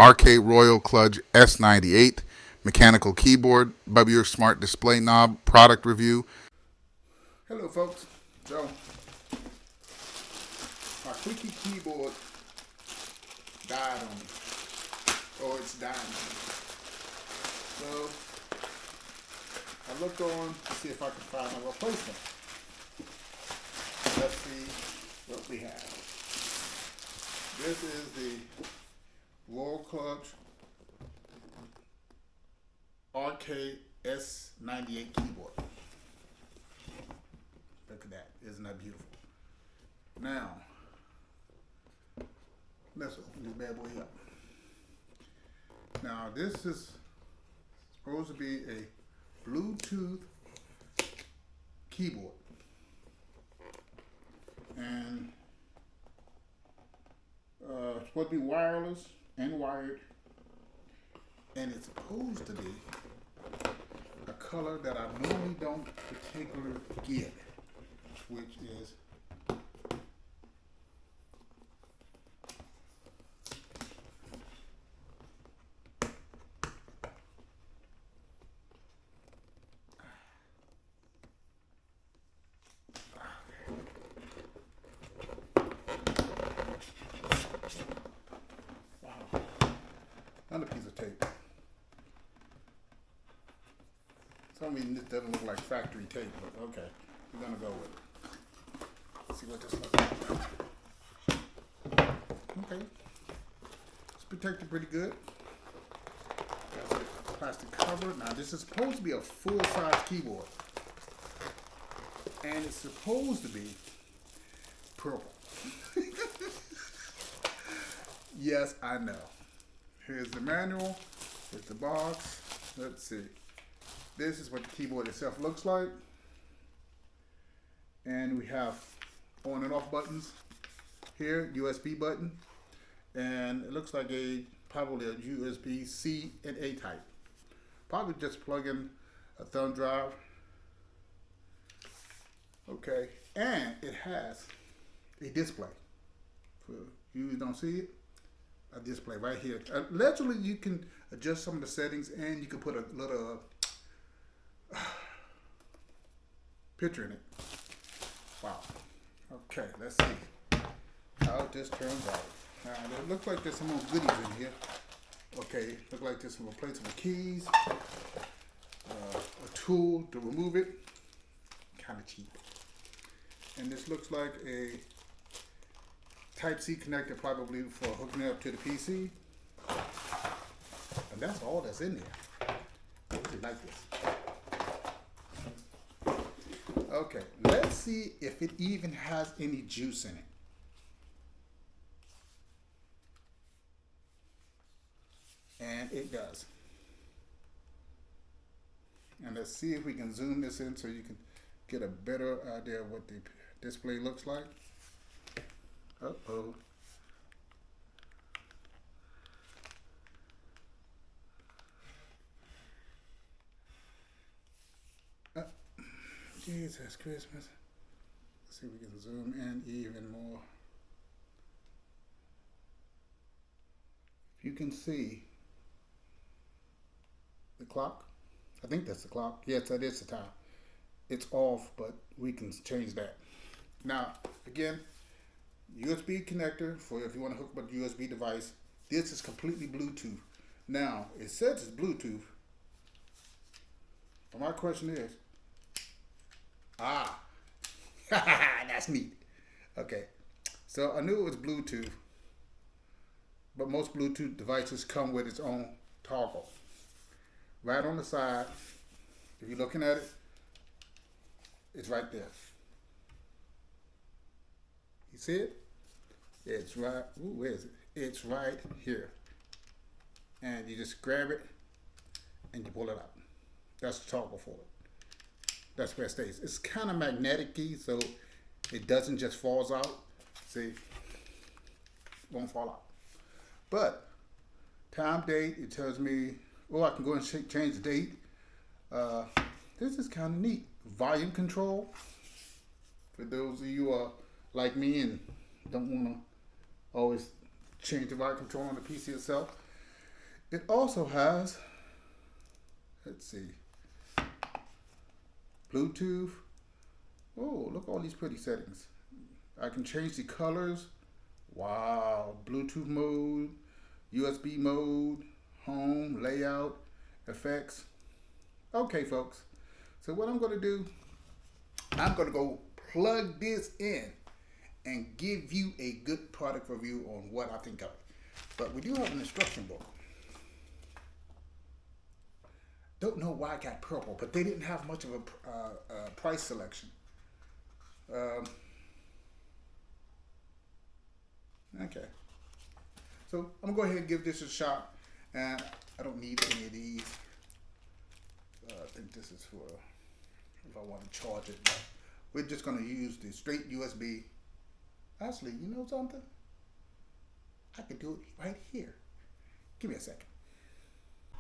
RK Royal Kludge S98 mechanical keyboard, Bubbier Smart Display Knob product review. Hello folks, so my clicky keyboard died on me, or it's dying on me. So I looked on to see if I could find a replacement. Let's see what we have. This is the Royal Kludge RK S98 keyboard. Look at that. Isn't that beautiful? Now, let's open this bad boy up. Now, this is supposed to be a Bluetooth keyboard. And it's supposed to be wireless and wired. And it's supposed to be a color that I normally don't particularly get, which is another piece of tape. Some reason this doesn't look like factory tape, but okay, we're gonna go with it. Let's see what this looks like. Okay, it's protected pretty good. Got a plastic cover. Now this is supposed to be a full-size keyboard, and it's supposed to be purple. Yes, I know. Here's the manual. Here's the box. Let's see. This is what the keyboard itself looks like. And we have on and off buttons here, USB button. And it looks like probably a USB C and A type. Probably just plug in a thumb drive. Okay. And it has a display. For you who don't see it, a display right here. Allegedly, you can adjust some of the settings, and you can put a little picture in it. Wow. Okay, let's see how this turns out. Now, it looks like there's some more goodies in here. Okay, look like there's some replaceable keys, a tool to remove it, kind of cheap. And this looks like a Type-C connector, probably for hooking it up to the PC. And that's all that's in there. I really like this. Okay, let's see if it even has any juice in it. And it does. And let's see if we can zoom this in so you can get a better idea of what the display looks like. Uh-oh. Jesus Christmas. Let's see if we can zoom in even more. If you can see the clock, I think that's the clock. Yes, that is the time. It's off, but we can change that. Now, again, USB connector for if you want to hook up a USB device. This is completely Bluetooth. Now, it says it's Bluetooth, but my question is, that's neat. Okay, so I knew it was Bluetooth, but most Bluetooth devices come with its own toggle. Right on the side, if you're looking at it, it's right there. You see it? It's right, where is it? It's right here. And you just grab it and you pull it out. That's the toggle for it. That's where it stays. It's kind of magnetic-y, so it doesn't just falls out. See, it won't fall out. But time, date, it tells me, I can go and change the date. This is kind of neat. Volume control. For those of you who are like me and don't want to always change the volume control on the PC itself. It also has, let's see, Bluetooth. Oh, look at all these pretty settings. I can change the colors. Wow. Bluetooth mode, USB mode, home, layout, effects. Okay, folks. So what I'm going to do, I'm going to go plug this in and give you a good product review on what I think of it. But we do have an instruction book. Don't know why I got purple, but they didn't have much of a price selection. Okay. So I'm going to go ahead and give this a shot. And I don't need any of these. I think this is for if I want to charge it. But we're just going to use the straight USB. Actually, you know something? I could do it right here. Give me a second.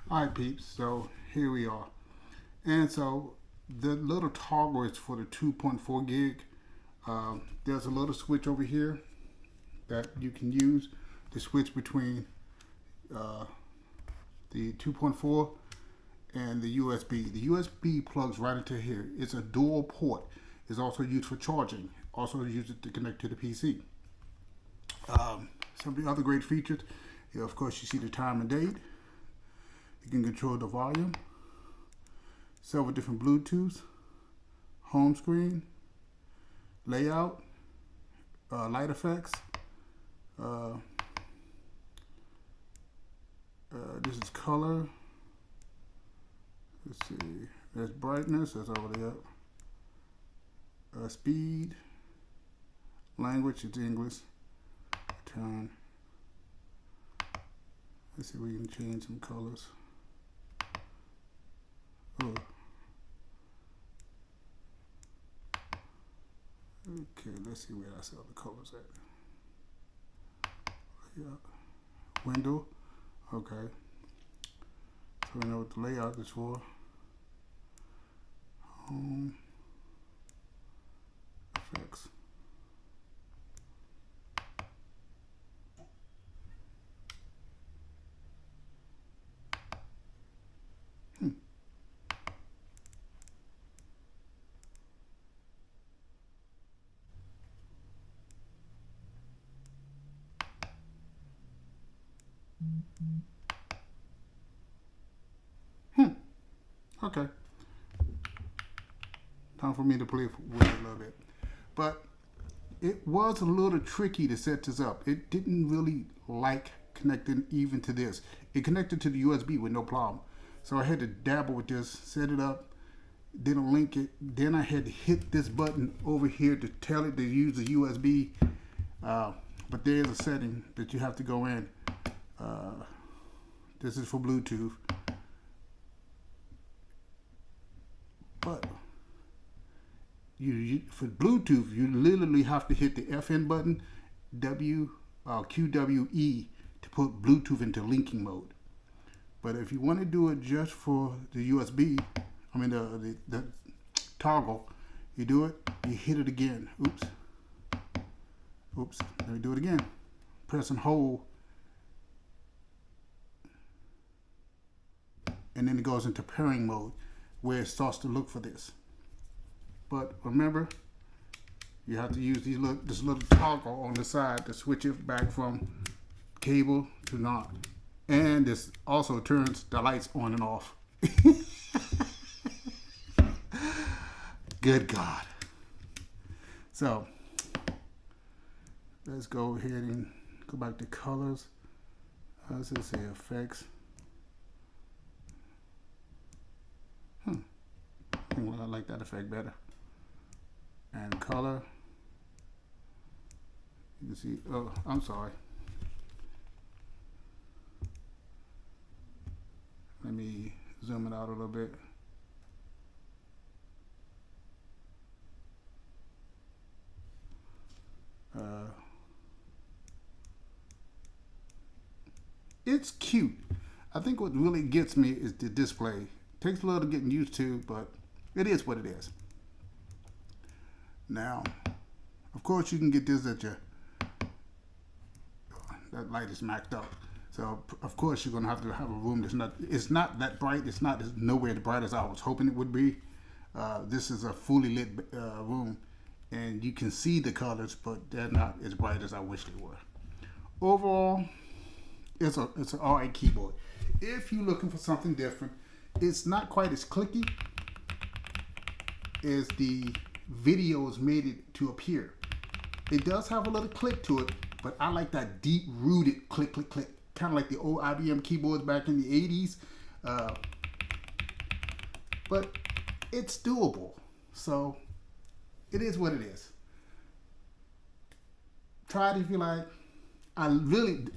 All right, peeps. So here we are. And so the little toggle is for the 2.4 gig. There's a little switch over here that you can use to switch between the 2.4 and the USB. The USB plugs right into here. It's a dual port. It's also used for charging. Also use it to connect to the PC. Some of the other great features, of course, you see the time and date. You can control the volume. Several different Bluetooths. Home screen. Layout. Light effects. This is color. Let's see. There's brightness. That's over there. Speed. Language. It's English. Turn. Let's see. We can change some colors. Oh. Okay. Let's see where I saw the colors at. Yeah. Window. Okay. So we know what the layout is for. Home. Effects. Okay. Time for me to play with it a little bit. But it was a little tricky to set this up. It didn't really like connecting even to this. It connected to the USB with no problem. So I had to dabble with this, set it up, then link it. Then I had to hit this button over here to tell it to use the USB. But there's a setting that you have to go in. This is for Bluetooth. But for Bluetooth, you literally have to hit the FN button, QWE, to put Bluetooth into linking mode. But if you want to do it just for the USB, I mean the toggle, you do it, you hit it again. Oops. Let me do it again. Press and hold. And then it goes into pairing mode, where it starts to look for this. But remember, you have to use this little toggle on the side to switch it back from cable to not. And this also turns the lights on and off. Good God. So, let's go ahead and go back to colors. Let's just say effects. I like that effect better. And color. You can see, oh, I'm sorry. Let me zoom it out a little bit. It's cute. I think what really gets me is the display. Takes a little getting used to, but it is what it is. Now, of course, you can get this at your, that light is maxed out. So of course you're gonna have to have a room that's not. It's not that bright. It's nowhere as bright as I was hoping it would be. This is a fully lit room, and you can see the colors, but they're not as bright as I wish they were. Overall, it's an alright keyboard. If you're looking for something different, it's not quite as clicky as the videos made it to appear. It does have a little click to it, but I like that deep-rooted click, click, click, kind of like the old IBM keyboards back in the 80s. But it's doable, so it is what it is. Try it if you like.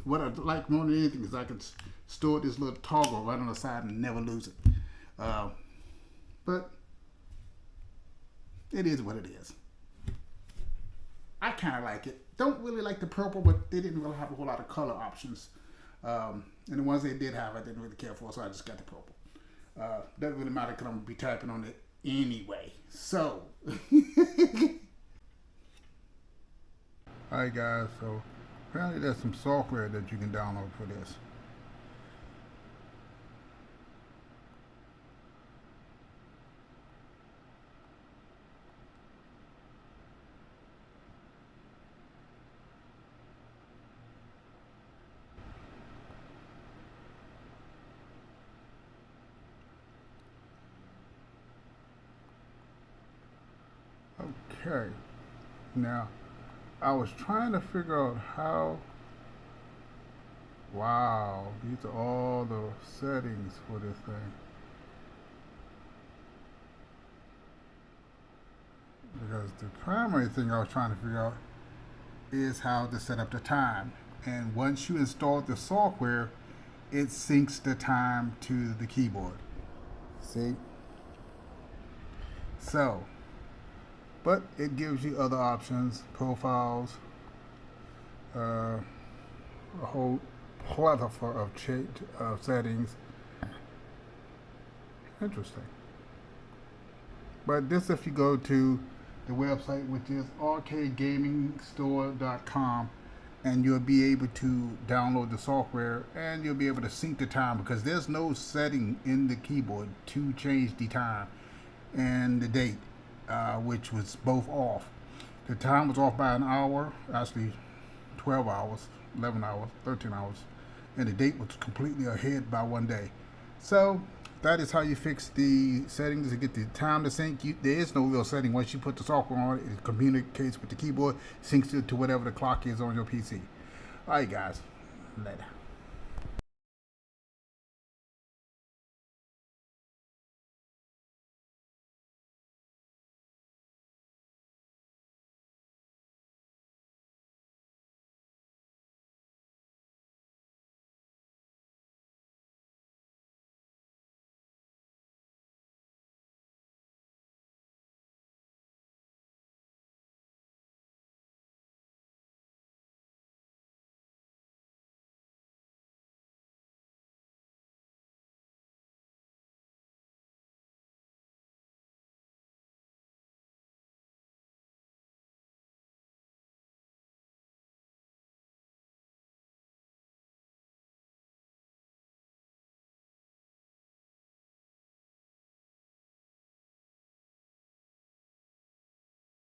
What I like more than anything is I can store this little toggle right on the side and never lose it. But it is what it is. I kind of like it. Don't really like the purple, but they didn't really have a whole lot of color options. And the ones they did have, I didn't really care for, so I just got the purple. Doesn't really matter because I'm going to be typing on it anyway. So. Alright guys, so apparently there's some software that you can download for this. Okay, now I was trying to figure out how. Wow, these are all the settings for this thing. Because the primary thing I was trying to figure out is how to set up the time. And once you install the software, it syncs the time to the keyboard. See? So, but it gives you other options, profiles, a whole plethora of settings. Interesting. But this, if you go to the website, which is arcadegamingstore.com, and you'll be able to download the software, and you'll be able to sync the time, because there's no setting in the keyboard to change the time and the date, which was both off. The time was off by an hour, actually 12 hours, 11 hours, 13 hours, and the date was completely ahead by 1 day. So that is how you fix the settings to get the time to sync. There is no real setting. Once you put the software on, it communicates with the keyboard, syncs it to whatever the clock is on your PC. All right, guys. Later.